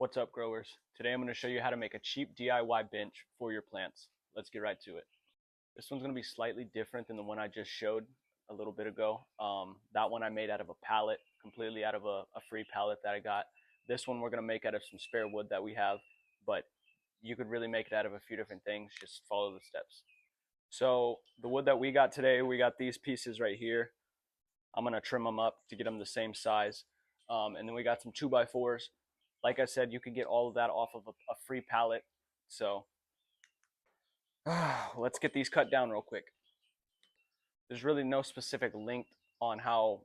What's up, growers? Today I'm going to show you how to make a cheap DIY bench for your plants. Let's get right to it. This one's going to be slightly different than the one I just showed a little bit ago. That one I made out of a pallet, completely out of a free pallet that I got. This one we're going to make out of some spare wood that we have, but you could really make it out of a few different things. Just follow the steps. So the wood that we got today, we got these pieces right here. I'm going to trim them up to get them the same size. And then we got some 2x4s. Like I said, you can get all of that off of a free pallet. So let's get these cut down real quick. There's really no specific length on how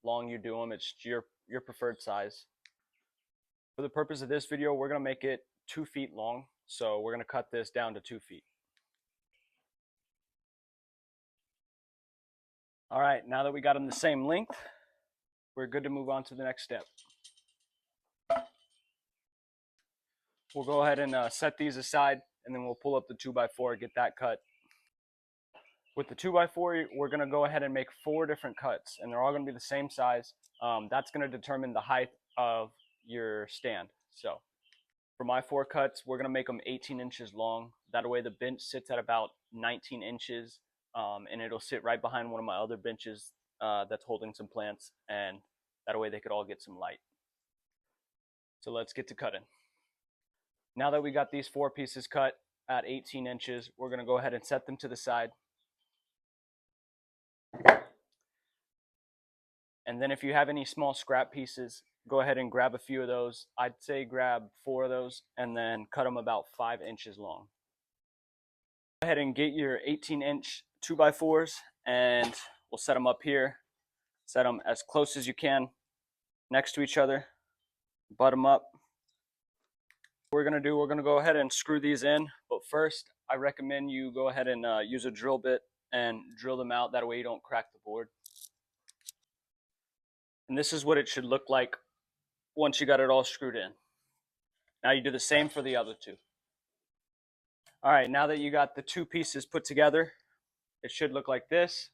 long you do them. It's your preferred size. For the purpose of this video, we're going to make it 2 feet long. So we're going to cut this down to 2 feet. All right, now that we got them the same length, we're good to move on to the next step. We'll go ahead and set these aside, and then we'll pull up the 2x4, get that cut. With the 2x4, we're going to go ahead and make 4 different cuts, and they're all going to be the same size. That's going to determine the height of your stand. So for my 4 cuts, we're going to make them 18 inches long. That way the bench sits at about 19 inches, and it'll sit right behind one of my other benches that's holding some plants, and that way they could all get some light. So let's get to cutting. Now that we got these 4 pieces cut at 18 inches, we're going to go ahead and set them to the side. And then if you have any small scrap pieces, go ahead and grab a few of those. I'd say grab 4 of those and then cut them about 5 inches long. Go ahead and get your 18-inch 2x4s and we'll set them up here. Set them as close as you can next to each other. Butt them up. What we're going to do, we're going to go ahead and screw these in, but first I recommend you go ahead and use a drill bit and drill them out. That way you don't crack the board. And this is what it should look like once you got it all screwed in. Now you do the same for the other 2. All right, now that you got the 2 pieces put together, it should look like this.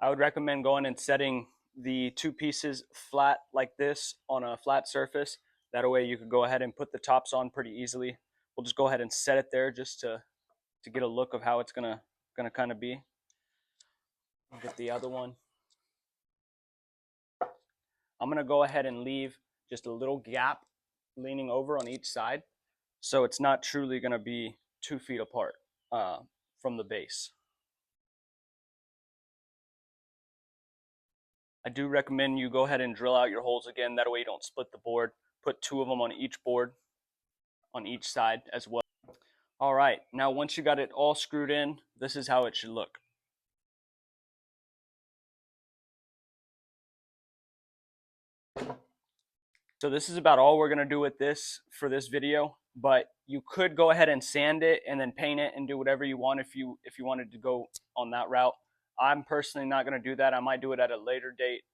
I would recommend going and setting the 2 pieces flat like this on a flat surface. That way you could go ahead and put the tops on pretty easily. We'll just go ahead and set it there just to get a look of how it's gonna kind of be. I'll get the other one. I'm gonna go ahead and leave just a little gap leaning over on each side, so it's not truly gonna be 2 feet apart from the base. I do recommend you go ahead and drill out your holes again. That way you don't split the board. Put 2 of them on each board, on each side as well. All right, now once you got it all screwed in, this is how it should look. So this is about all we're gonna do with this for this video, but you could go ahead and sand it and then paint it and do whatever you want if you wanted to go on that route. I'm personally not gonna do that. I might do it at a later date.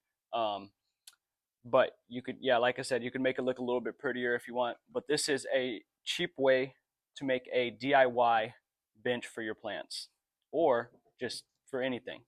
But you could, yeah, like I said, you can make it look a little bit prettier if you want. But this is a cheap way to make a DIY bench for your plants or just for anything.